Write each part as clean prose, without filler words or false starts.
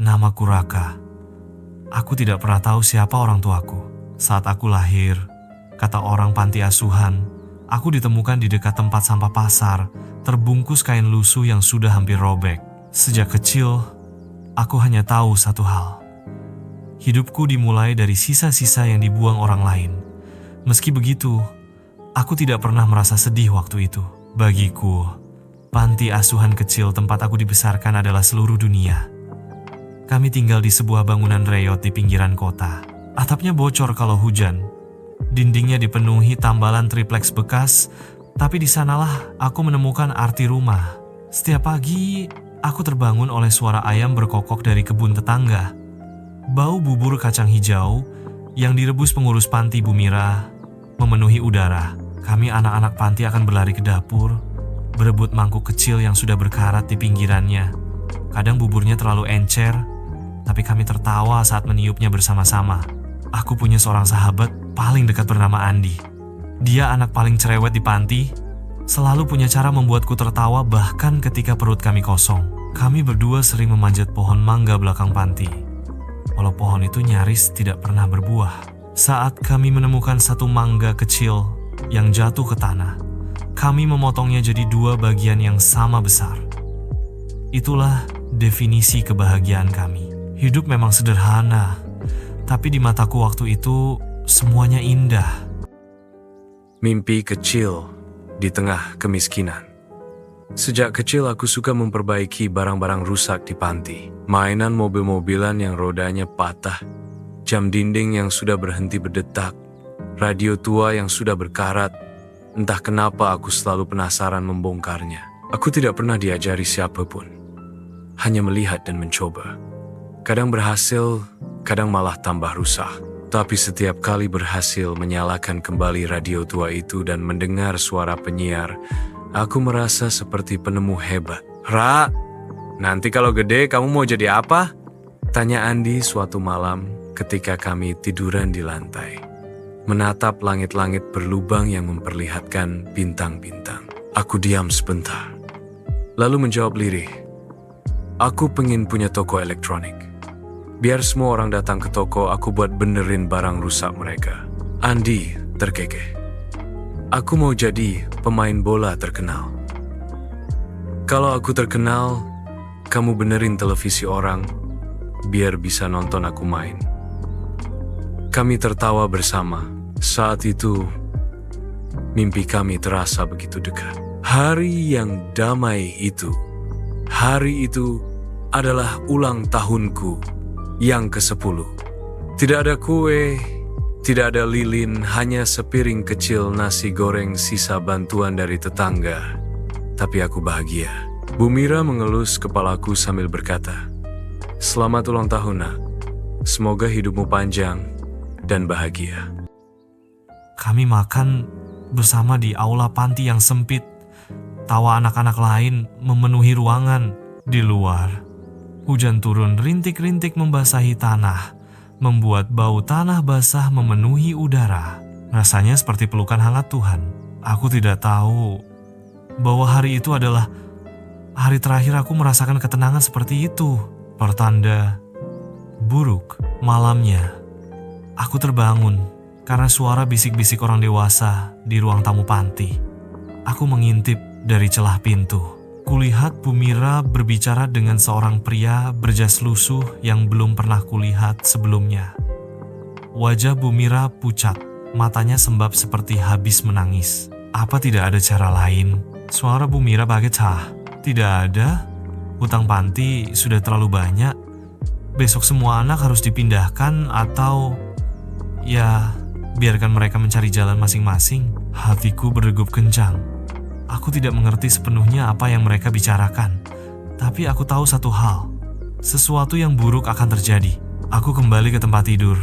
Namaku Raka. Aku tidak pernah tahu siapa orang tuaku. Saat aku lahir, kata orang panti asuhan, aku ditemukan di dekat tempat sampah pasar, terbungkus kain lusuh yang sudah hampir robek. Sejak kecil, aku hanya tahu satu hal. Hidupku dimulai dari sisa-sisa yang dibuang orang lain. Meski begitu, aku tidak pernah merasa sedih waktu itu. Bagiku, panti asuhan kecil tempat aku dibesarkan adalah seluruh dunia. Kami tinggal di sebuah bangunan reyot di pinggiran kota. Atapnya bocor kalau hujan. Dindingnya dipenuhi tambalan tripleks bekas, tapi di sanalah aku menemukan arti rumah. Setiap pagi, aku terbangun oleh suara ayam berkokok dari kebun tetangga. Bau bubur kacang hijau yang direbus pengurus panti Bu Mira memenuhi udara. Kami anak-anak panti akan berlari ke dapur, berebut mangkuk kecil yang sudah berkarat di pinggirannya. Kadang buburnya terlalu encer, tapi kami tertawa saat meniupnya bersama-sama. Aku punya seorang sahabat paling dekat bernama Andi. Dia anak paling cerewet di panti, selalu punya cara membuatku tertawa bahkan ketika perut kami kosong. Kami berdua sering memanjat pohon mangga belakang panti, walau pohon itu nyaris tidak pernah berbuah. Saat kami menemukan satu mangga kecil yang jatuh ke tanah, kami memotongnya jadi dua bagian yang sama besar. Itulah definisi kebahagiaan kami. Hidup memang sederhana, tapi di mataku waktu itu semuanya indah. Mimpi kecil di tengah kemiskinan. Sejak kecil aku suka memperbaiki barang-barang rusak di panti. Mainan mobil-mobilan yang rodanya patah, jam dinding yang sudah berhenti berdetak, radio tua yang sudah berkarat. Entah kenapa aku selalu penasaran membongkarnya. Aku tidak pernah diajari siapapun, hanya melihat dan mencoba. Kadang berhasil, kadang malah tambah rusak. Tapi setiap kali berhasil menyalakan kembali radio tua itu dan mendengar suara penyiar, aku merasa seperti penemu hebat. "Ra, nanti kalau gede kamu mau jadi apa?" tanya Andi suatu malam ketika kami tiduran di lantai, menatap langit-langit berlubang yang memperlihatkan bintang-bintang. Aku diam sebentar, lalu menjawab lirih, "Aku pengen punya toko elektronik. Biar semua orang datang ke toko, aku buat benerin barang rusak mereka." Andi terkekeh. "Aku mau jadi pemain bola terkenal. Kalau aku terkenal, kamu benerin televisi orang, biar bisa nonton aku main." Kami tertawa bersama. Saat itu, mimpi kami terasa begitu dekat. Hari yang damai itu, hari itu adalah ulang tahunku yang ke-10. Tidak ada kue, tidak ada lilin, hanya sepiring kecil nasi goreng sisa bantuan dari tetangga. Tapi aku bahagia. Bu Mira mengelus kepalaku sambil berkata, "Selamat ulang tahun, Nak. Semoga hidupmu panjang dan bahagia." Kami makan bersama di aula panti yang sempit. Tawa anak-anak lain memenuhi ruangan. Di luar, hujan turun rintik-rintik membasahi tanah, membuat bau tanah basah memenuhi udara. Rasanya seperti pelukan hangat Tuhan. Aku tidak tahu bahwa hari itu adalah hari terakhir aku merasakan ketenangan seperti itu. Pertanda buruk. Malamnya, aku terbangun karena suara bisik-bisik orang dewasa di ruang tamu panti. Aku mengintip dari celah pintu. Kulihat Bu Mira berbicara dengan seorang pria berjas lusuh yang belum pernah kulihat sebelumnya. Wajah Bu Mira pucat, matanya sembab seperti habis menangis. Apa tidak ada cara lain? Suara Bu Mira bergetar. Tidak ada. Hutang panti sudah terlalu banyak. Besok semua anak harus dipindahkan atau ya biarkan mereka mencari jalan masing-masing. Hatiku berdegup kencang. Aku tidak mengerti sepenuhnya apa yang mereka bicarakan. Tapi aku tahu satu hal. Sesuatu yang buruk akan terjadi. Aku kembali ke tempat tidur,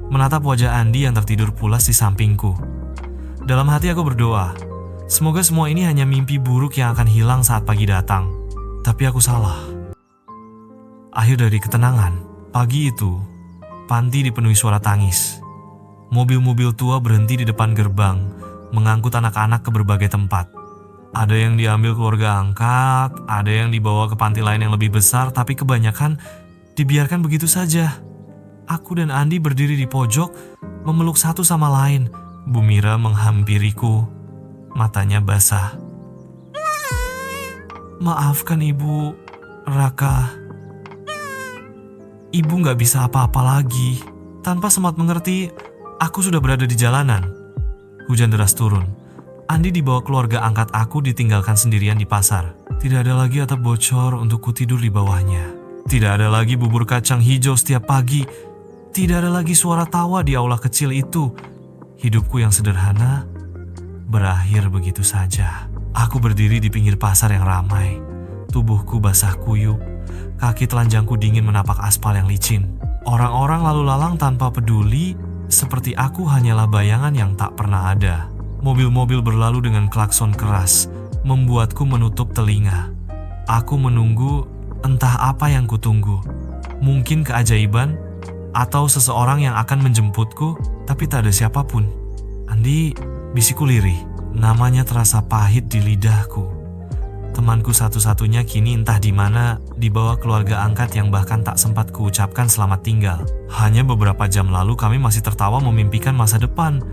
menatap wajah Andi yang tertidur pulas di sampingku. Dalam hati aku berdoa, semoga semua ini hanya mimpi buruk yang akan hilang saat pagi datang. Tapi aku salah. Akhir dari ketenangan, pagi itu, panti dipenuhi suara tangis. Mobil-mobil tua berhenti di depan gerbang, mengangkut anak-anak ke berbagai tempat. Ada yang diambil keluarga angkat, ada yang dibawa ke panti lain yang lebih besar, tapi kebanyakan dibiarkan begitu saja. Aku dan Andi berdiri di pojok, memeluk satu sama lain. Bu Mira menghampiriku, matanya basah. Maafkan Ibu, Raka. Ibu gak bisa apa-apa lagi. Tanpa sempat mengerti, aku sudah berada di jalanan. Hujan deras turun. Andi dibawa keluarga angkat aku ditinggalkan sendirian di pasar. Tidak ada lagi atap bocor untuk ku tidur di bawahnya. Tidak ada lagi bubur kacang hijau setiap pagi. Tidak ada lagi suara tawa di aula kecil itu. Hidupku yang sederhana berakhir begitu saja. Aku berdiri di pinggir pasar yang ramai. Tubuhku basah kuyup. Kaki telanjangku dingin menapak aspal yang licin. Orang-orang lalu lalang tanpa peduli, seperti aku hanyalah bayangan yang tak pernah ada. Mobil-mobil berlalu dengan klakson keras, membuatku menutup telinga. Aku menunggu, entah apa yang kutunggu. Mungkin keajaiban, atau seseorang yang akan menjemputku, tapi tak ada siapapun. Andi, bisikku lirih. Namanya terasa pahit di lidahku. Temanku satu-satunya kini entah di mana, dibawa keluarga angkat yang bahkan tak sempat kuucapkan selamat tinggal. Hanya beberapa jam lalu kami masih tertawa memimpikan masa depan.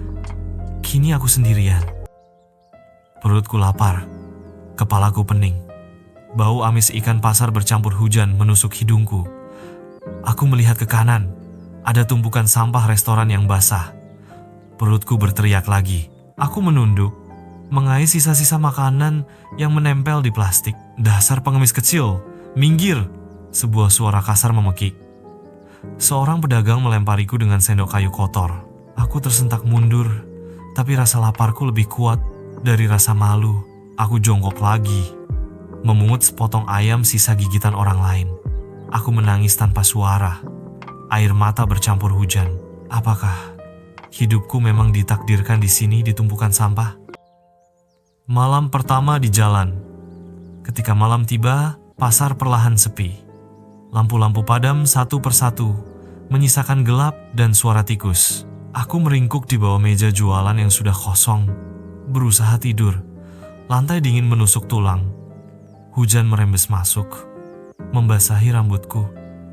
Kini aku sendirian. Perutku lapar, kepalaku pening. Bau amis ikan pasar bercampur hujan menusuk hidungku. Aku melihat ke kanan, ada tumpukan sampah restoran yang basah. Perutku berteriak lagi. Aku menunduk, mengais sisa-sisa makanan yang menempel di plastik. Dasar pengemis kecil, minggir! Sebuah suara kasar memekik. Seorang pedagang melempariku dengan sendok kayu kotor. Aku tersentak mundur, tapi rasa laparku lebih kuat dari rasa malu. Aku jongkok lagi, memungut sepotong ayam sisa gigitan orang lain. Aku menangis tanpa suara. Air mata bercampur hujan. Apakah hidupku memang ditakdirkan di sini di tumpukan sampah? Malam pertama di jalan. Ketika malam tiba, pasar perlahan sepi. Lampu-lampu padam satu persatu, menyisakan gelap dan suara tikus. Aku meringkuk di bawah meja jualan yang sudah kosong, berusaha tidur. Lantai dingin menusuk tulang. Hujan merembes masuk, membasahi rambutku.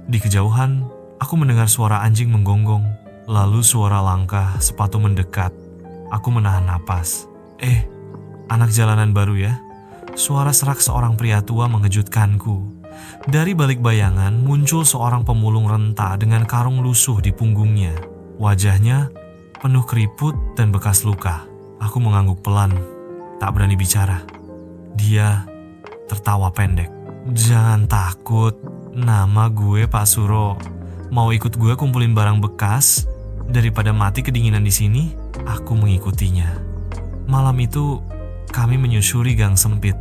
Di kejauhan, aku mendengar suara anjing menggonggong, lalu suara langkah sepatu mendekat. Aku menahan napas. Anak jalanan baru ya? Suara serak seorang pria tua mengejutkanku. Dari balik bayangan muncul seorang pemulung renta dengan karung lusuh di punggungnya. Wajahnya penuh keriput dan bekas luka. Aku mengangguk pelan, tak berani bicara. Dia tertawa pendek. Jangan takut, nama gue Pak Suro. Mau ikut gue kumpulin barang bekas daripada mati kedinginan di sini? Aku mengikutinya. Malam itu kami menyusuri gang sempit,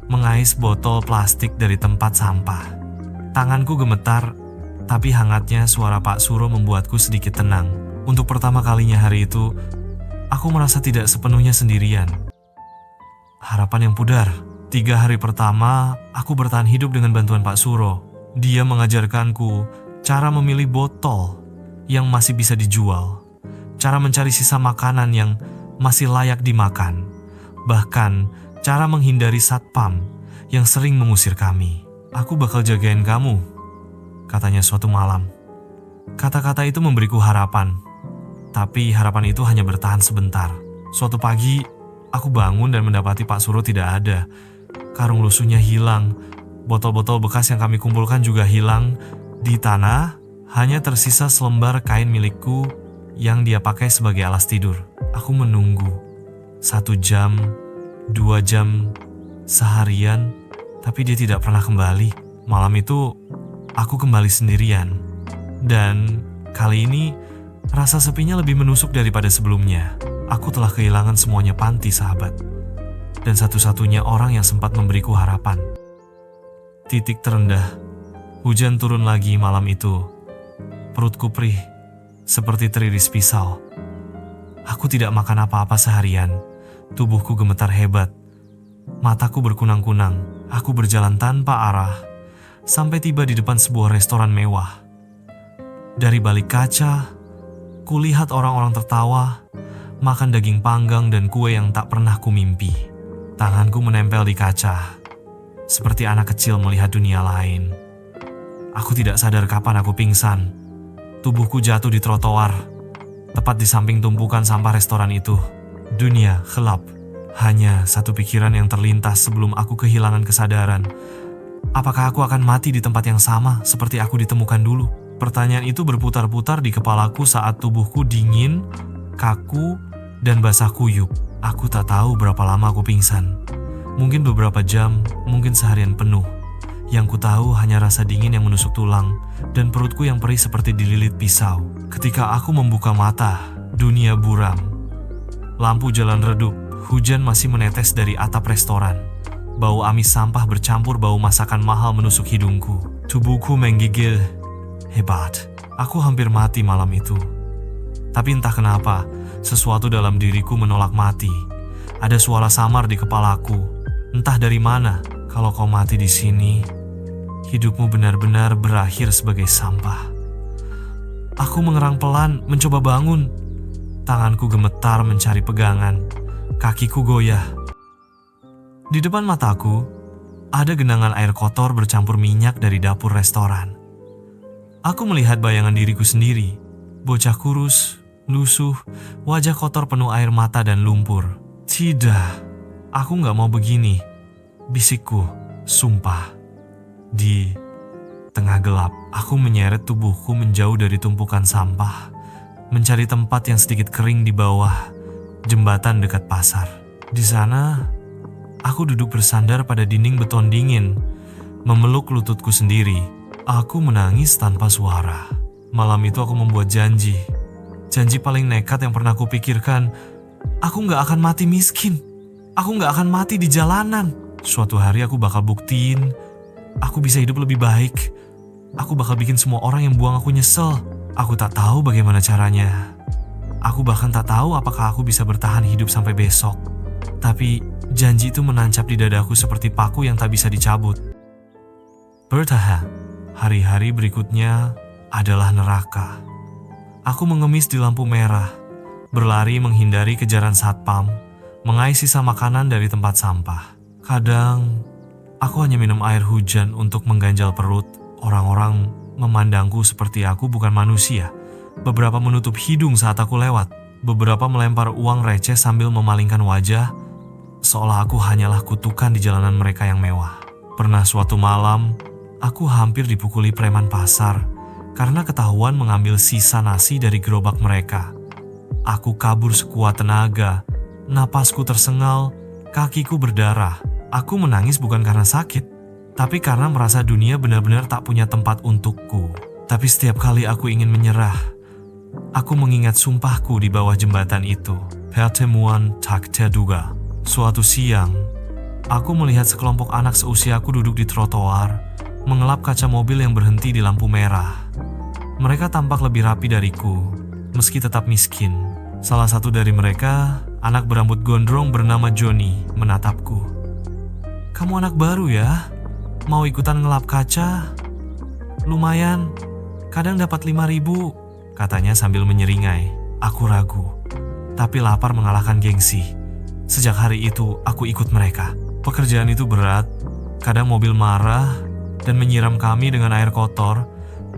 mengais botol plastik dari tempat sampah. Tanganku gemetar, tapi hangatnya suara Pak Suro membuatku sedikit tenang. Untuk pertama kalinya hari itu, aku merasa tidak sepenuhnya sendirian. Harapan yang pudar. 3 hari pertama, aku bertahan hidup dengan bantuan Pak Suro. Dia mengajarkanku cara memilih botol yang masih bisa dijual, cara mencari sisa makanan yang masih layak dimakan, bahkan cara menghindari satpam yang sering mengusir kami. Aku bakal jagain kamu, katanya suatu malam. Kata-kata itu memberiku harapan, tapi harapan itu hanya bertahan sebentar. Suatu pagi, aku bangun dan mendapati Pak Suro tidak ada. Karung lusuhnya hilang, botol-botol bekas yang kami kumpulkan juga hilang. Di tanah, hanya tersisa selembar kain milikku yang dia pakai sebagai alas tidur. Aku menunggu. 1 jam, 2 jam, seharian, tapi dia tidak pernah kembali. Malam itu, aku kembali sendirian. Dan kali ini, rasa sepinya lebih menusuk daripada sebelumnya. Aku telah kehilangan semuanya panti, sahabat. Dan satu-satunya orang yang sempat memberiku harapan. Titik terendah. Hujan turun lagi malam itu. Perutku perih, seperti teriris pisau. Aku tidak makan apa-apa seharian. Tubuhku gemetar hebat. Mataku berkunang-kunang. Aku berjalan tanpa arah, sampai tiba di depan sebuah restoran mewah. Dari balik kaca, kulihat orang-orang tertawa, makan daging panggang dan kue yang tak pernah kumimpi. Tanganku menempel di kaca, seperti anak kecil melihat dunia lain. Aku tidak sadar kapan aku pingsan. Tubuhku jatuh di trotoar, tepat di samping tumpukan sampah restoran itu. Dunia gelap. Hanya satu pikiran yang terlintas sebelum aku kehilangan kesadaran. Apakah aku akan mati di tempat yang sama seperti aku ditemukan dulu? Pertanyaan itu berputar-putar di kepalaku saat tubuhku dingin, kaku, dan basah kuyup. Aku tak tahu berapa lama aku pingsan. Mungkin beberapa jam, mungkin seharian penuh. Yang ku tahu hanya rasa dingin yang menusuk tulang dan perutku yang perih seperti dililit pisau. Ketika aku membuka mata, dunia buram. Lampu jalan redup, hujan masih menetes dari atap restoran. Bau amis sampah bercampur bau masakan mahal menusuk hidungku. Tubuhku menggigil. Hebat, aku hampir mati malam itu. Tapi entah kenapa, sesuatu dalam diriku menolak mati. Ada suara samar di kepalaku. Entah dari mana, kalau kau mati di sini, hidupmu benar-benar berakhir sebagai sampah. Aku mengerang pelan, mencoba bangun. Tanganku gemetar mencari pegangan. Kakiku goyah. Di depan mataku, ada genangan air kotor bercampur minyak dari dapur restoran. Aku melihat bayangan diriku sendiri. Bocah kurus, lusuh, wajah kotor penuh air mata dan lumpur. Tidak, aku gak mau begini, bisikku, sumpah. Di tengah gelap, aku menyeret tubuhku menjauh dari tumpukan sampah, mencari tempat yang sedikit kering di bawah jembatan dekat pasar. Di sana, aku duduk bersandar pada dinding beton dingin, memeluk lututku sendiri. Aku menangis tanpa suara. Malam itu aku membuat janji paling nekat yang pernah kupikirkan. Aku gak akan mati miskin. Aku gak akan mati di jalanan. Suatu hari aku bakal buktiin aku bisa hidup lebih baik. Aku bakal bikin semua orang yang buang aku nyesel. Aku tak tahu bagaimana caranya. Aku bahkan tak tahu apakah aku bisa bertahan hidup sampai besok. Tapi janji itu menancap di dadaku seperti paku yang tak bisa dicabut. Bertahan. Hari-hari berikutnya adalah neraka. Aku mengemis di lampu merah, berlari menghindari kejaran satpam, mengais sisa makanan dari tempat sampah. Kadang, aku hanya minum air hujan untuk mengganjal perut. Orang-orang memandangku seperti aku bukan manusia. Beberapa menutup hidung saat aku lewat. Beberapa melempar uang receh sambil memalingkan wajah, seolah aku hanyalah kutukan di jalanan mereka yang mewah. Pernah suatu malam, aku hampir dipukuli preman pasar karena ketahuan mengambil sisa nasi dari gerobak mereka. Aku kabur sekuat tenaga, napasku tersengal, kakiku berdarah. Aku menangis bukan karena sakit, tapi karena merasa dunia benar-benar tak punya tempat untukku. Tapi setiap kali aku ingin menyerah, aku mengingat sumpahku di bawah jembatan itu. Pertemuan tak terduga. Suatu siang, aku melihat sekelompok anak seusiaku duduk di trotoar, mengelap kaca mobil yang berhenti di lampu merah. Mereka tampak lebih rapi dariku, meski tetap miskin. Salah satu dari mereka, anak berambut gondrong bernama Johnny, menatapku. Kamu anak baru ya? Mau ikutan ngelap kaca? Lumayan, kadang dapat 5.000, katanya sambil menyeringai. Aku ragu, tapi lapar mengalahkan gengsi. Sejak hari itu, aku ikut mereka. Pekerjaan itu berat, kadang mobil marah dan menyiram kami dengan air kotor,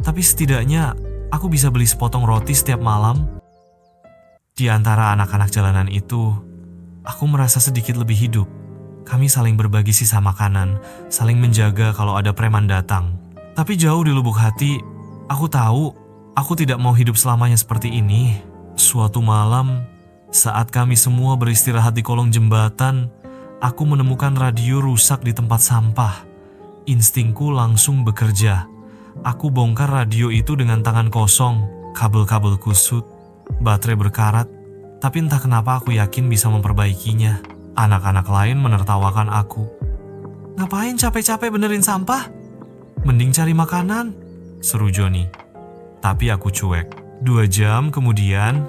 tapi setidaknya aku bisa beli sepotong roti setiap malam. Di antara anak-anak jalanan itu, aku merasa sedikit lebih hidup. Kami saling berbagi sisa makanan, saling menjaga kalau ada preman datang. Tapi jauh di lubuk hati, aku tahu aku tidak mau hidup selamanya seperti ini. Suatu malam, saat kami semua beristirahat di kolong jembatan, aku menemukan radio rusak di tempat sampah. Instingku langsung bekerja. Aku bongkar radio itu dengan tangan kosong, kabel-kabel kusut, baterai berkarat, tapi entah kenapa aku yakin bisa memperbaikinya. Anak-anak lain menertawakan aku. Ngapain capek-capek benerin sampah? Mending cari makanan, seru Johnny. Tapi aku cuek. 2 jam kemudian,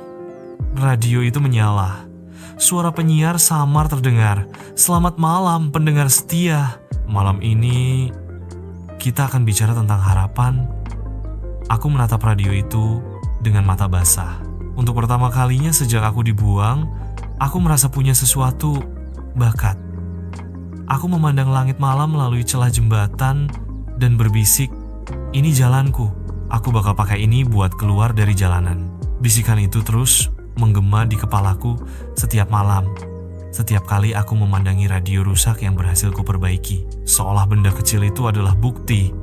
radio itu menyala. Suara penyiar samar terdengar. Selamat malam pendengar setia. Malam ini kita akan bicara tentang harapan. Aku menatap radio itu dengan mata basah. Untuk pertama kalinya sejak aku dibuang, aku merasa punya sesuatu, bakat. Aku memandang langit malam melalui celah jembatan dan berbisik, Ini jalanku. Aku bakal pakai ini buat keluar dari jalanan. Bisikan itu terus menggema di kepalaku setiap malam. Setiap kali aku memandangi radio rusak yang berhasil kuperbaiki, seolah benda kecil itu adalah bukti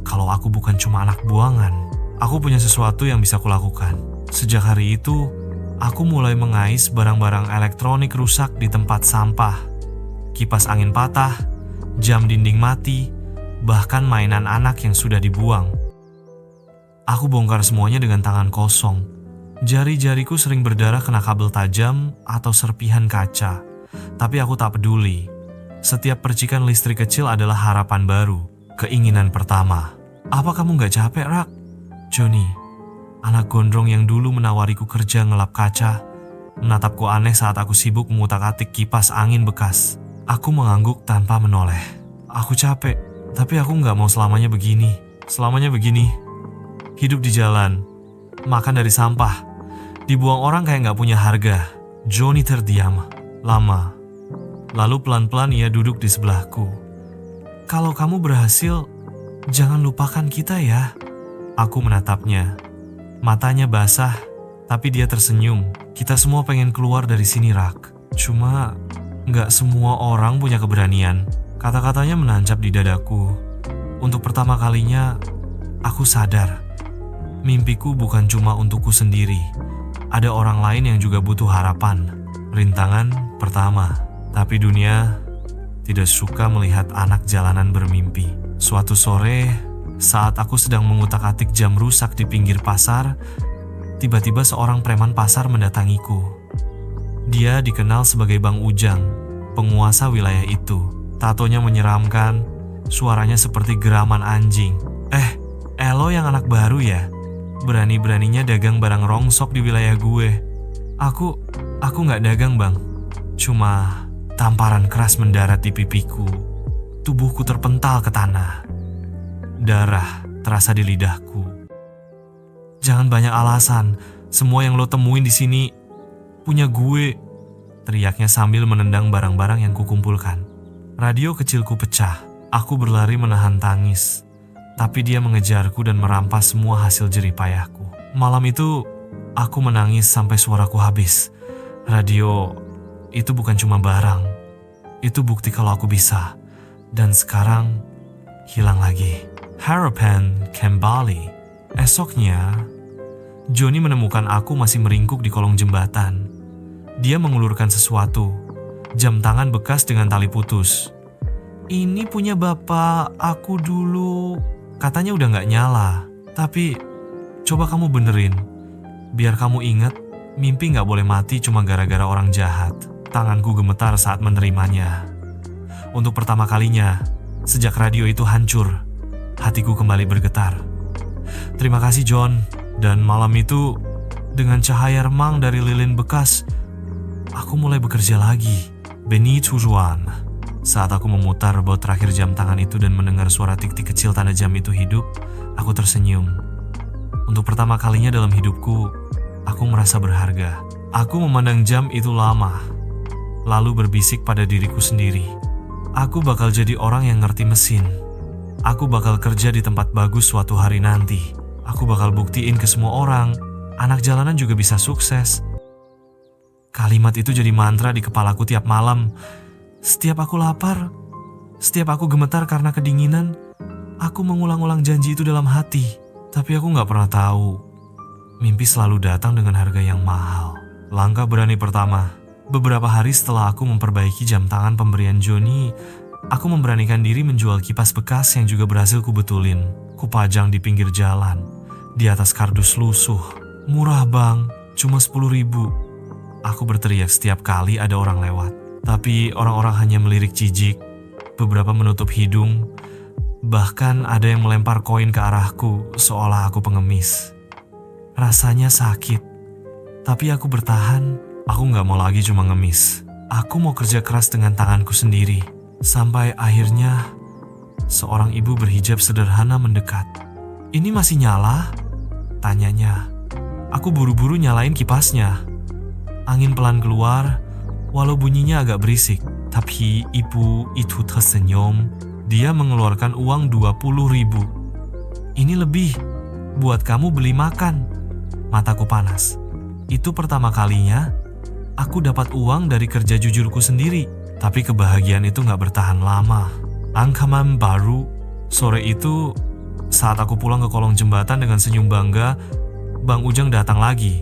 kalau aku bukan cuma anak buangan. Aku punya sesuatu yang bisa kulakukan. Sejak hari itu, aku mulai mengais barang-barang elektronik rusak di tempat sampah. Kipas angin patah, jam dinding mati, bahkan mainan anak yang sudah dibuang. Aku bongkar semuanya dengan tangan kosong. Jari-jariku sering berdarah kena kabel tajam atau serpihan kaca. Tapi aku tak peduli. Setiap percikan listrik kecil adalah harapan baru, keinginan pertama. Apa kamu gak capek, Rak? Johnny, anak gondrong yang dulu menawariku kerja ngelap kaca, menatapku aneh saat aku sibuk mengutak-atik kipas angin bekas. Aku mengangguk tanpa menoleh. Aku capek, tapi aku gak mau selamanya begini. Hidup di jalan, makan dari sampah, dibuang orang kayak gak punya harga. Johnny terdiam lama. Lalu pelan-pelan ia duduk di sebelahku. Kalau kamu berhasil, jangan lupakan kita ya. Aku menatapnya. Matanya basah, tapi dia tersenyum. Kita semua pengen keluar dari sini, Rak. Cuma, gak semua orang punya keberanian. Kata-katanya menancap di dadaku. Untuk pertama kalinya, aku sadar. Mimpiku bukan cuma untukku sendiri. Ada orang lain yang juga butuh harapan. Rintangan pertama, tapi dunia tidak suka melihat anak jalanan bermimpi. Suatu sore, saat aku sedang mengutak-atik jam rusak di pinggir pasar, tiba-tiba seorang preman pasar mendatangiku. Dia dikenal sebagai Bang Ujang, penguasa wilayah itu. Tatonya menyeramkan, suaranya seperti geraman anjing. Elo yang anak baru ya? Berani-beraninya dagang barang rongsok di wilayah gue. Aku gak dagang, Bang. Cuma tamparan keras mendarat di pipiku. Tubuhku terpental ke tanah. Darah terasa di lidahku. Jangan banyak alasan. Semua yang lo temuin di sini punya gue. Teriaknya sambil menendang barang-barang yang kukumpulkan. Radio kecilku pecah. Aku berlari menahan tangis. Tapi dia mengejarku dan merampas semua hasil jerih payahku. Malam itu, aku menangis sampai suaraku habis. Radio itu bukan cuma barang. Itu bukti kalau aku bisa. Dan sekarang hilang lagi. Harapan kembali. Esoknya, Johnny menemukan aku masih meringkuk di kolong jembatan. Dia mengulurkan sesuatu. Jam tangan bekas dengan tali putus. Ini punya bapak aku dulu. Katanya udah gak nyala. Tapi coba kamu benerin. Biar kamu ingat, mimpi gak boleh mati cuma gara-gara orang jahat. Tanganku gemetar saat menerimanya. Untuk pertama kalinya, sejak radio itu hancur, hatiku kembali bergetar. Terima kasih, John. Dan malam itu, dengan cahaya remang dari lilin bekas, aku mulai bekerja lagi. Benny Tujuan. Saat aku memutar baut terakhir jam tangan itu dan mendengar suara tik-tik kecil tanda jam itu hidup, aku tersenyum. Untuk pertama kalinya dalam hidupku, aku merasa berharga. Aku memandang jam itu lama, lalu berbisik pada diriku sendiri. Aku bakal jadi orang yang ngerti mesin. Aku bakal kerja di tempat bagus suatu hari nanti. Aku bakal buktiin ke semua orang, anak jalanan juga bisa sukses. Kalimat itu jadi mantra di kepalaku tiap malam. Setiap aku lapar, setiap aku gemetar karena kedinginan, aku mengulang-ulang janji itu dalam hati. Tapi aku gak pernah tahu, mimpi selalu datang dengan harga yang mahal. Langkah berani pertama. Beberapa hari setelah aku memperbaiki jam tangan pemberian Johnny, aku memberanikan diri menjual kipas bekas yang juga berhasil kubetulin. Kupajang di pinggir jalan, di atas kardus lusuh. Murah, Bang, cuma 10.000. Aku berteriak setiap kali ada orang lewat. Tapi orang-orang hanya melirik jijik. Beberapa menutup hidung. Bahkan ada yang melempar koin ke arahku seolah aku pengemis. Rasanya sakit. Tapi aku bertahan. Aku gak mau lagi cuma ngemis. Aku mau kerja keras dengan tanganku sendiri. Sampai akhirnya seorang ibu berhijab sederhana mendekat. Ini masih nyala? Tanyanya. Aku buru-buru nyalain kipasnya. Angin pelan keluar, walau bunyinya agak berisik. Tapi ibu itu tersenyum. Dia mengeluarkan uang 20.000. Ini lebih buat kamu beli makan. Mataku panas. Itu pertama kalinya aku dapat uang dari kerja jujurku sendiri. Tapi kebahagiaan itu gak bertahan lama. Angkaman baru. Sore itu saat aku pulang ke kolong jembatan dengan senyum bangga, Bang Ujang datang lagi.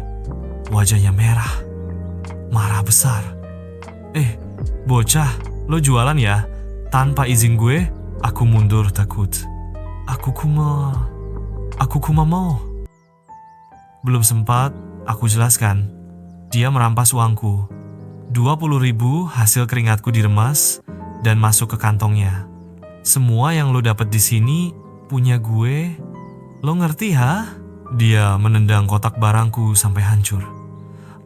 Wajahnya merah. Marah besar. Bocah, lo jualan ya? Tanpa izin gue? Aku mundur takut. Aku kuma mau. Belum sempat aku jelaskan. Dia merampas uangku. 20.000 hasil keringatku diremas dan masuk ke kantongnya. Semua yang lo dapat di sini punya gue. Lo ngerti ha? Dia menendang kotak barangku sampai hancur.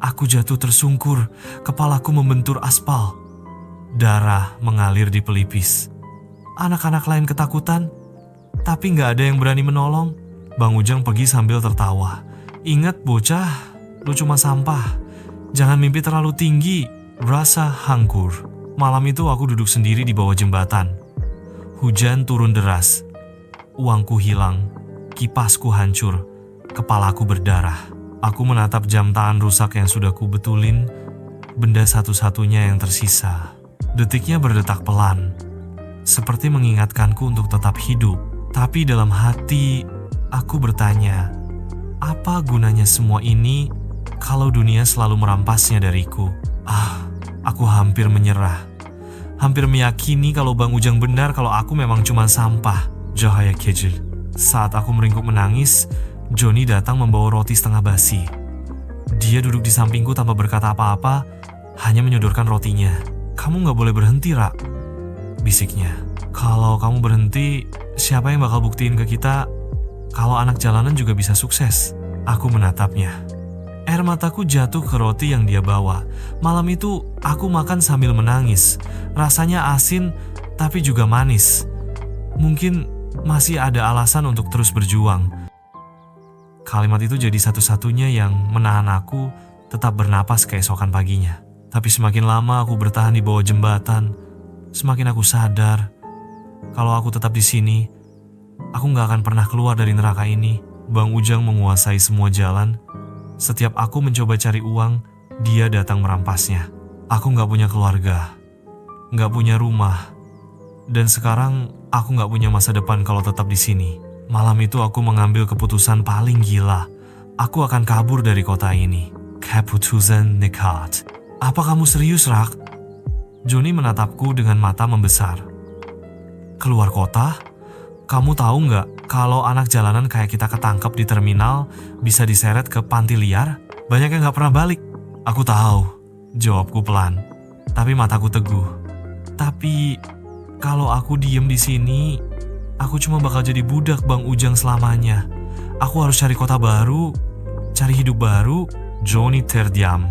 Aku jatuh tersungkur, kepalaku membentur aspal. Darah mengalir di pelipis. Anak-anak lain ketakutan, tapi gak ada yang berani menolong. Bang Ujang pergi sambil tertawa. Ingat bocah, lu cuma sampah. Jangan mimpi terlalu tinggi. Rasa hangkur. Malam itu aku duduk sendiri di bawah jembatan. Hujan turun deras. Uangku hilang. Kipasku hancur. Kepalaku berdarah. Aku menatap jam tangan rusak yang sudah kubetulin. Benda satu-satunya yang tersisa. Detiknya berdetak pelan. Seperti mengingatkanku untuk tetap hidup. Tapi dalam hati, aku bertanya, apa gunanya semua ini kalau dunia selalu merampasnya dariku? Aku hampir menyerah. Hampir meyakini kalau Bang Ujang benar kalau aku memang cuma sampah. Cahaya kecil. Saat aku meringkuk menangis, Joni datang membawa roti setengah basi. Dia duduk di sampingku tanpa berkata apa-apa, hanya menyodorkan rotinya. Kamu gak boleh berhenti, Ra, bisiknya. Kalau kamu berhenti, siapa yang bakal buktiin ke kita kalau anak jalanan juga bisa sukses? Aku menatapnya. Air mataku jatuh ke roti yang dia bawa. Malam itu aku makan sambil menangis. Rasanya asin tapi juga manis. Mungkin masih ada alasan untuk terus berjuang. Kalimat itu jadi satu-satunya yang menahan aku tetap bernapas keesokan paginya. Tapi semakin lama aku bertahan di bawah jembatan, semakin aku sadar kalau aku tetap di sini, aku gak akan pernah keluar dari neraka ini. Bang Ujang menguasai semua jalan. Setiap aku mencoba cari uang, dia datang merampasnya. Aku gak punya keluarga, gak punya rumah, dan sekarang aku gak punya masa depan kalau tetap di sini. Malam itu aku mengambil keputusan paling gila. Aku akan kabur dari kota ini. Keputusan nekat. Apa kamu serius, Rak? Joni menatapku dengan mata membesar. Keluar kota? Kamu tahu nggak kalau anak jalanan kayak kita ketangkep di terminal bisa diseret ke panti liar? Banyak yang nggak pernah balik. Aku tahu, jawabku pelan. Tapi mataku teguh. Tapi kalau aku diem di sini, aku cuma bakal jadi budak Bang Ujang selamanya. Aku harus cari kota baru, cari hidup baru. Joni terdiam.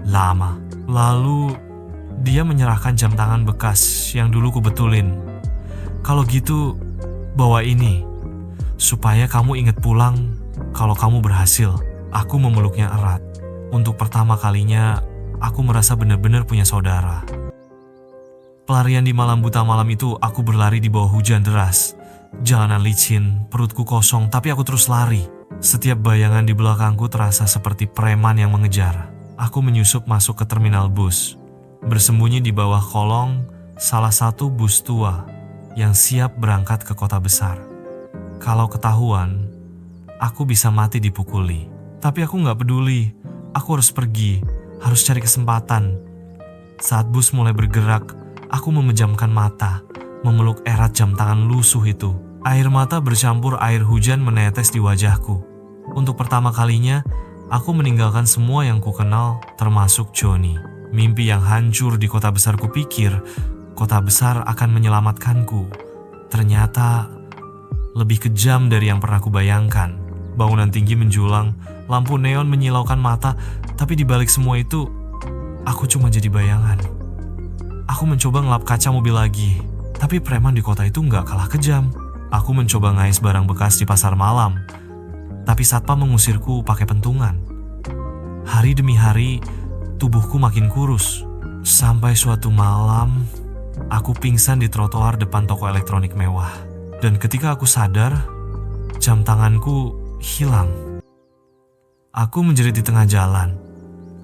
Lama. Lalu dia menyerahkan jam tangan bekas yang dulu kubetulin. Kalau gitu, bawa ini. Supaya kamu ingat pulang kalau kamu berhasil. Aku memeluknya erat. Untuk pertama kalinya, aku merasa benar-benar punya saudara. Pelarian di malam buta malam itu, aku berlari di bawah hujan deras. Jalanan licin, perutku kosong, tapi aku terus lari. Setiap bayangan di belakangku terasa seperti preman yang mengejar. Aku menyusup masuk ke terminal bus. Bersembunyi di bawah kolong salah satu bus tua yang siap berangkat ke kota besar. Kalau ketahuan, aku bisa mati dipukuli. Tapi aku gak peduli. Aku harus pergi, harus cari kesempatan. Saat bus mulai bergerak, aku memejamkan mata, memeluk erat jam tangan lusuh itu. Air mata bercampur air hujan menetes di wajahku. Untuk pertama kalinya, aku meninggalkan semua yang kukenal, termasuk Joni. Mimpi yang hancur di kota besar kupikir, kota besar akan menyelamatkanku. Ternyata lebih kejam dari yang pernah kubayangkan. Bangunan tinggi menjulang, lampu neon menyilaukan mata, tapi di balik semua itu, aku cuma jadi bayangan. Aku mencoba ngelap kaca mobil lagi, tapi preman di kota itu nggak kalah kejam. Aku mencoba ngais barang bekas di pasar malam, tapi satpam mengusirku pakai pentungan. Hari demi hari, tubuhku makin kurus. Sampai suatu malam, aku pingsan di trotoar depan toko elektronik mewah. Dan ketika aku sadar, Jam tanganku hilang. Aku menjerit di tengah jalan.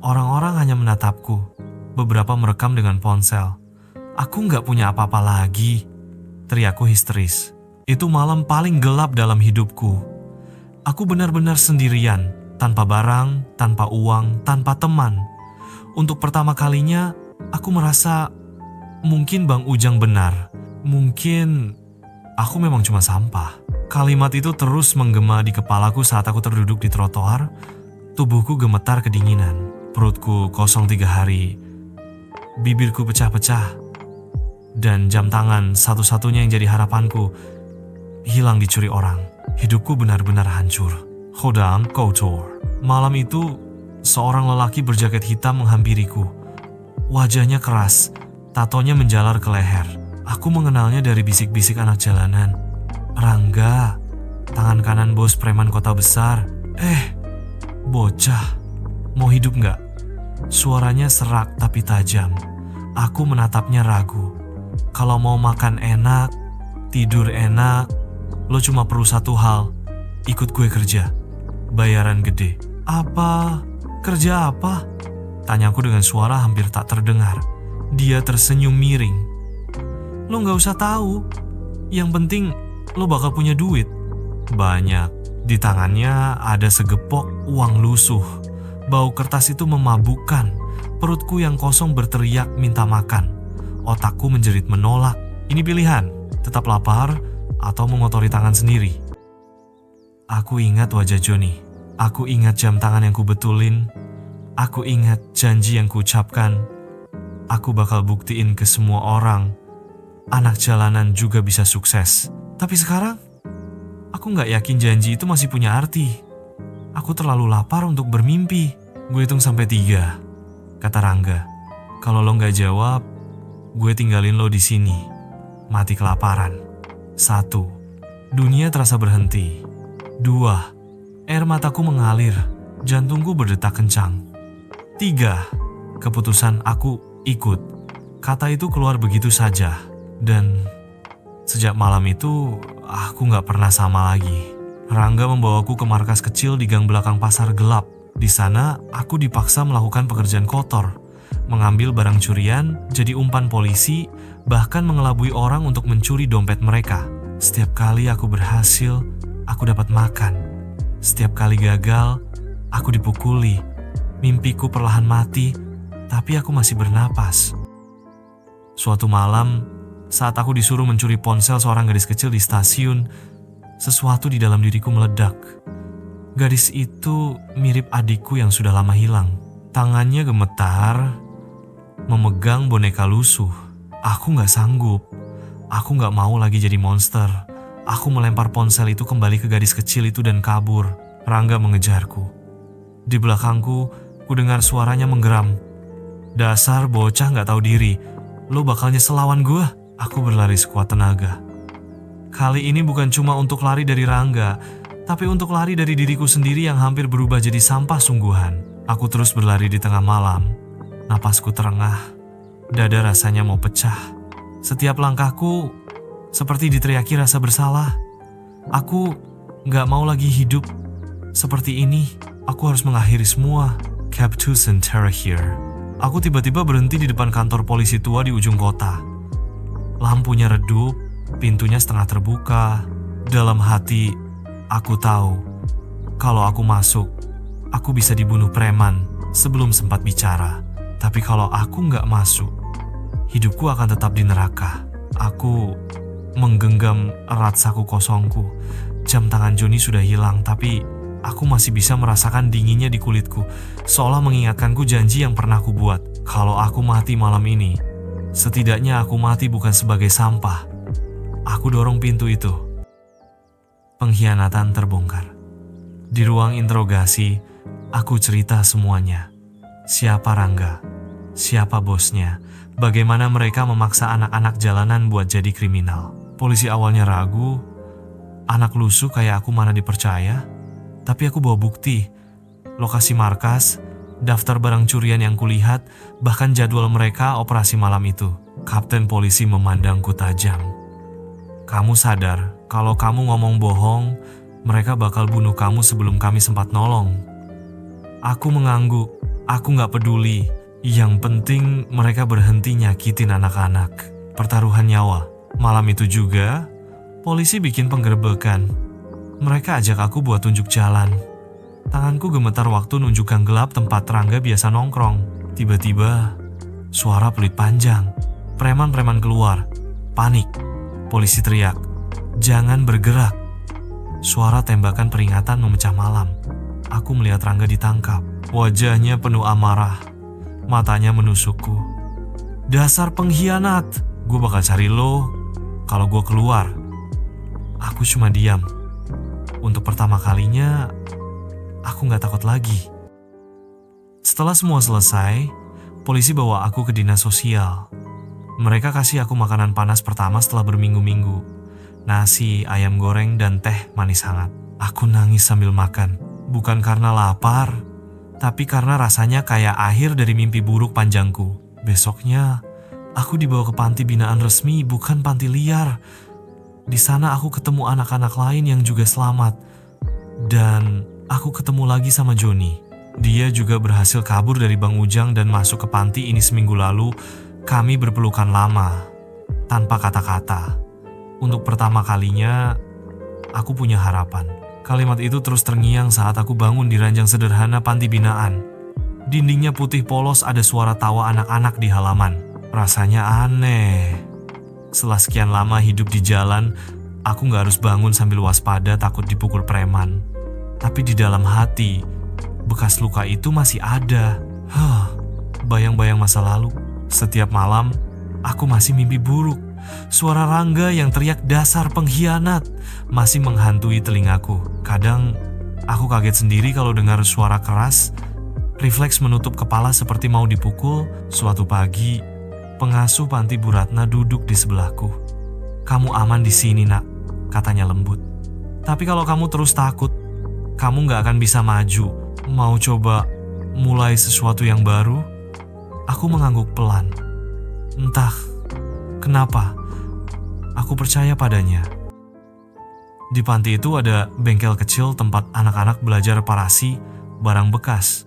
Orang-orang hanya menatapku. Beberapa merekam dengan ponsel. Aku nggak punya apa-apa lagi. Teriakku histeris. Itu malam paling gelap dalam hidupku. Aku benar-benar sendirian. Tanpa barang, tanpa uang, tanpa teman. Untuk pertama kalinya, aku merasa mungkin Bang Ujang benar. Mungkin aku memang cuma sampah. Kalimat itu terus menggema di kepalaku saat aku terduduk di trotoar. Tubuhku gemetar kedinginan. Perutku kosong 3 hari. Bibirku pecah-pecah. Dan jam tangan satu-satunya yang jadi harapanku hilang dicuri orang. Hidupku benar-benar hancur. Hodang kotor. Malam itu, seorang lelaki berjaket hitam menghampiriku. Wajahnya keras, tatonya menjalar ke leher. Aku mengenalnya dari bisik-bisik anak jalanan. Rangga, tangan kanan bos preman kota besar. Bocah, mau hidup nggak? Suaranya serak tapi tajam. Aku menatapnya ragu. Kalau mau makan enak, tidur enak, lo cuma perlu satu hal, ikut gue kerja. Bayaran gede. Apa? Kerja apa? Tanyaku dengan suara hampir tak terdengar. Dia tersenyum miring. Lo gak usah tahu. Yang penting lo bakal punya duit. Banyak. Di tangannya ada segepok uang lusuh. Bau kertas itu memabukkan. Perutku yang kosong berteriak minta makan. Otakku menjerit menolak. Ini pilihan. Tetap lapar atau mengotori tangan sendiri. Aku ingat wajah Joni. Aku ingat jam tangan yang kubetulin. Aku ingat janji yang kuucapkan. Aku bakal buktiin ke semua orang. Anak jalanan juga bisa sukses. Tapi sekarang, aku gak yakin janji itu masih punya arti. Aku terlalu lapar untuk bermimpi. Gue hitung sampai 3, kata Rangga. Kalau lo gak jawab, gue tinggalin lo di sini. Mati kelaparan. 1. Dunia terasa berhenti. 2. Air mataku mengalir, jantungku berdetak kencang. 3. Keputusan aku ikut. Kata itu keluar begitu saja. Dan sejak malam itu, aku gak pernah sama lagi. Rangga membawaku ke markas kecil di gang belakang pasar gelap. Di sana, aku dipaksa melakukan pekerjaan kotor. Mengambil barang curian, jadi umpan polisi, bahkan mengelabui orang untuk mencuri dompet mereka. Setiap kali aku berhasil, aku dapat makan. Setiap kali gagal, aku dipukuli. Mimpiku perlahan mati, tapi aku masih bernapas. Suatu malam, saat aku disuruh mencuri ponsel seorang gadis kecil di stasiun, sesuatu di dalam diriku meledak. Gadis itu mirip adikku yang sudah lama hilang. Tangannya gemetar, memegang boneka lusuh. Aku gak sanggup. Aku gak mau lagi jadi monster. Aku melempar ponsel itu kembali ke gadis kecil itu dan kabur. Rangga mengejarku. Di belakangku, ku dengar suaranya menggeram. Dasar bocah gak tahu diri. Lo bakal nyesel lawan gue. Aku berlari sekuat tenaga. Kali ini bukan cuma untuk lari dari Rangga, tapi untuk lari dari diriku sendiri yang hampir berubah jadi sampah sungguhan. Aku terus berlari di tengah malam. Napasku terengah. Dada rasanya mau pecah. Setiap langkahku seperti diteriaki rasa bersalah. Aku gak mau lagi hidup seperti ini. Aku harus mengakhiri semua. Captain Sentara here. Aku tiba-tiba berhenti di depan kantor polisi tua di ujung kota. Lampunya redup, pintunya setengah terbuka. Dalam hati, aku tahu kalau aku masuk, aku bisa dibunuh preman sebelum sempat bicara. Tapi kalau aku nggak masuk, hidupku akan tetap di neraka. Aku menggenggam erat saku kosongku. Jam tangan Joni sudah hilang, tapi aku masih bisa merasakan dinginnya di kulitku, seolah mengingatkanku janji yang pernah ku buat. Kalau aku mati malam ini, setidaknya aku mati bukan sebagai sampah. Aku dorong pintu itu. Pengkhianatan terbongkar. Di ruang interogasi, aku cerita semuanya. Siapa Rangga? Siapa bosnya? Bagaimana mereka memaksa anak-anak jalanan buat jadi kriminal? Polisi awalnya ragu. Anak lusuh kayak aku mana dipercaya? Tapi aku bawa bukti. Lokasi markas, daftar barang curian yang kulihat, bahkan jadwal mereka operasi malam itu. Kapten polisi memandangku tajam. Kamu sadar kalau kamu ngomong bohong, Mereka bakal bunuh kamu sebelum kami sempat nolong. Aku mengangguk. Aku gak peduli. Yang penting mereka berhenti nyakitin anak-anak. Pertaruhan nyawa. Malam itu juga, polisi bikin penggerebekan. Mereka ajak aku buat tunjuk jalan. Tanganku gemetar waktu nunjuk gang gelap tempat Rangga biasa nongkrong. Tiba-tiba, suara peluit panjang. Preman-preman keluar. Panik. Polisi teriak, "Jangan bergerak." Suara tembakan peringatan memecah malam. Aku melihat Rangga ditangkap. Wajahnya penuh amarah. Matanya menusukku. "Dasar pengkhianat. Gue bakal cari lo kalau gue keluar." Aku cuma diam. Untuk pertama kalinya, aku gak takut lagi. Setelah semua selesai, polisi bawa aku ke dinas sosial. Mereka kasih aku makanan panas pertama setelah berminggu-minggu. Nasi, ayam goreng, dan teh manis hangat. Aku nangis sambil makan. Bukan karena lapar, tapi karena rasanya kayak akhir dari mimpi buruk panjangku. Besoknya, aku dibawa ke panti binaan resmi, bukan panti liar. Di sana aku ketemu anak-anak lain yang juga selamat. Dan aku ketemu lagi sama Joni. Dia juga berhasil kabur dari Bang Ujang dan masuk ke panti ini seminggu lalu. Kami berpelukan lama, tanpa kata-kata. Untuk pertama kalinya, aku punya harapan. Kalimat itu terus terngiang saat aku bangun di ranjang sederhana panti binaan. Dindingnya putih polos, ada suara tawa anak-anak di halaman. Rasanya aneh. Setelah sekian lama hidup di jalan, aku gak harus bangun sambil waspada takut dipukul preman. Tapi di dalam hati, bekas luka itu masih ada. Bayang-bayang masa lalu. Setiap malam, aku masih mimpi buruk. Suara Rangga yang teriak "dasar pengkhianat" masih menghantui telingaku. Kadang, aku kaget sendiri kalau dengar suara keras. Refleks menutup kepala seperti mau dipukul. Suatu pagi, pengasuh panti Bu Ratna duduk di sebelahku. "Kamu aman di sini, Nak," katanya lembut. "Tapi kalau kamu terus takut, kamu gak akan bisa maju. Mau coba mulai sesuatu yang baru?" Aku mengangguk pelan. Entah kenapa, aku percaya padanya. Di panti itu ada bengkel kecil tempat anak-anak belajar reparasi barang bekas.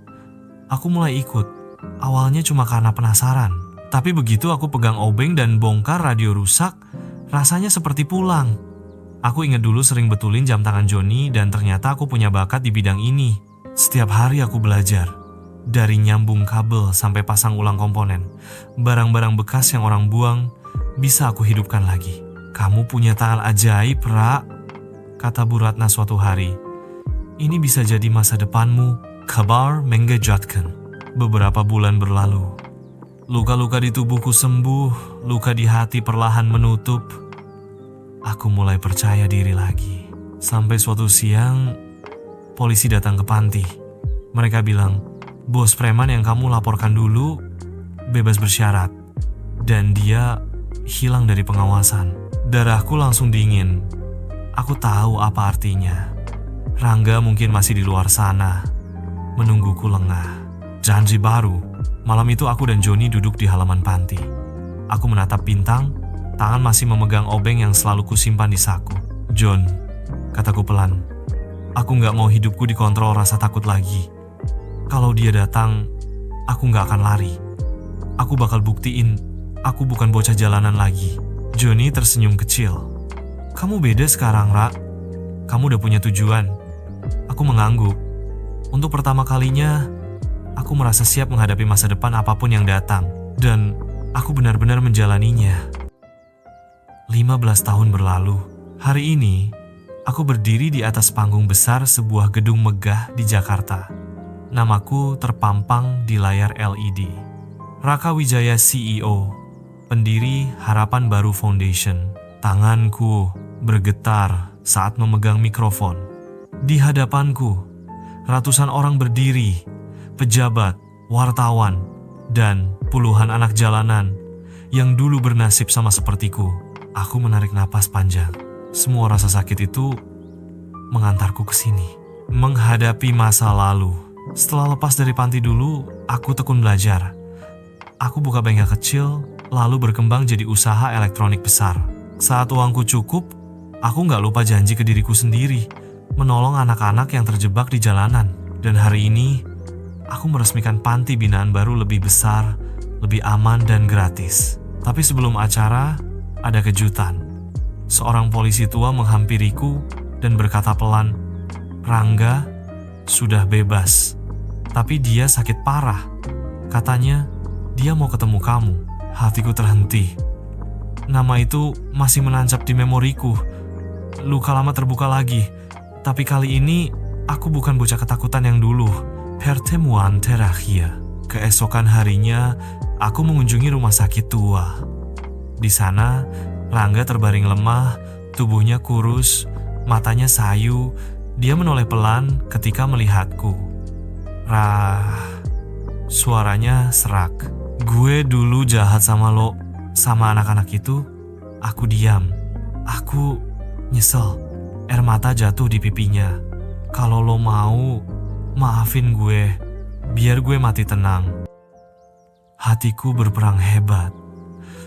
Aku mulai ikut. Awalnya cuma karena penasaran. Tapi begitu aku pegang obeng dan bongkar radio rusak, rasanya seperti pulang. Aku ingat dulu sering betulin jam tangan Joni dan ternyata aku punya bakat di bidang ini. Setiap hari aku belajar. Dari nyambung kabel sampai pasang ulang komponen. Barang-barang bekas yang orang buang bisa aku hidupkan lagi. "Kamu punya tangan ajaib, Ra," kata Bu Ratna suatu hari. "Ini bisa jadi masa depanmu." Kabar mengejutkan. Beberapa bulan berlalu. Luka-luka di tubuhku sembuh, luka di hati perlahan menutup. Aku mulai percaya diri lagi. Sampai suatu siang, polisi datang ke panti. Mereka bilang, "Bos preman yang kamu laporkan dulu bebas bersyarat." Dan dia hilang dari pengawasan. Darahku langsung dingin. Aku tahu apa artinya. Rangga mungkin masih di luar sana, menungguku lengah. Janji baru. Malam itu aku dan Joni duduk di halaman panti. Aku menatap bintang, tangan masih memegang obeng yang selalu kusimpan di saku. "John," kataku pelan, "aku gak mau hidupku dikontrol rasa takut lagi. Kalau dia datang, aku gak akan lari. Aku bakal buktiin, aku bukan bocah jalanan lagi." Joni tersenyum kecil. "Kamu beda sekarang, Ra. Kamu udah punya tujuan." Aku mengangguk. Untuk pertama kalinya, aku merasa siap menghadapi masa depan apapun yang datang. Dan aku benar-benar menjalaninya. 15 tahun berlalu. Hari ini, aku berdiri di atas panggung besar sebuah gedung megah di Jakarta. Namaku terpampang di layar LED. Raka Wijaya CEO, pendiri Harapan Baru Foundation. Tanganku bergetar saat memegang mikrofon. Di hadapanku, ratusan orang berdiri, pejabat, wartawan, dan puluhan anak jalanan yang dulu bernasib sama sepertiku. Aku menarik napas panjang. Semua rasa sakit itu mengantarku ke sini. Menghadapi masa lalu. Setelah lepas dari panti dulu, aku tekun belajar. Aku buka bengkel kecil, lalu berkembang jadi usaha elektronik besar. Saat uangku cukup, aku gak lupa janji ke diriku sendiri. menolong anak-anak yang terjebak di jalanan. Dan hari ini, aku meresmikan panti binaan baru lebih besar, lebih aman dan gratis. Tapi sebelum acara, ada kejutan. Seorang polisi tua menghampiriku dan berkata pelan, "Rangga sudah bebas, tapi dia sakit parah. Katanya, dia mau ketemu kamu." Hatiku terhenti. Nama itu masih menancap di memoriku. Luka lama terbuka lagi, tapi kali ini aku bukan bocah ketakutan yang dulu. Pertemuan terakhir. Keesokan harinya, aku mengunjungi rumah sakit tua. Di sana, Rangga terbaring lemah, tubuhnya kurus, matanya sayu. Dia menoleh pelan ketika melihatku. Suaranya serak. "Gue dulu jahat sama lo, sama anak-anak itu." Aku diam. Aku nyesel. Air mata jatuh di pipinya. "Kalau lo mau, maafin gue, biar gue mati tenang." Hatiku berperang hebat.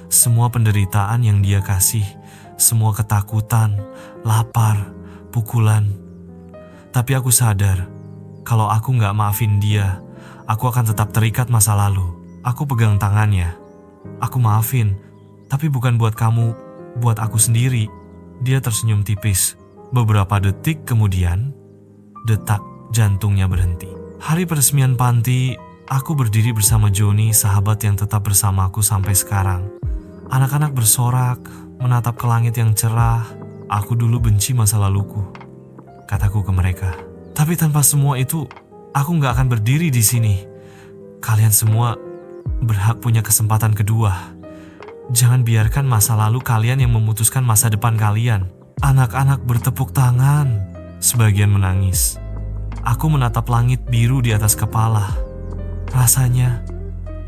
Semua penderitaan yang dia kasih, semua ketakutan, lapar, pukulan. Tapi aku sadar, kalau aku gak maafin dia, aku akan tetap terikat masa lalu. Aku pegang tangannya. "Aku maafin, tapi bukan buat kamu, buat aku sendiri." Dia tersenyum tipis. Beberapa detik kemudian, detak jantungnya berhenti. Hari peresmian panti, aku berdiri bersama Joni, sahabat yang tetap bersamaku sampai sekarang. Anak-anak bersorak, menatap ke langit yang cerah. "Aku dulu benci masa laluku," kataku ke mereka. "Tapi tanpa semua itu, aku gak akan berdiri di sini. Kalian semua berhak punya kesempatan kedua. Jangan biarkan masa lalu kalian yang memutuskan masa depan kalian." Anak-anak bertepuk tangan, sebagian menangis. Aku menatap langit biru di atas kepala. Rasanya,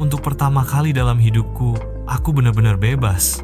untuk pertama kali dalam hidupku, aku benar-benar bebas.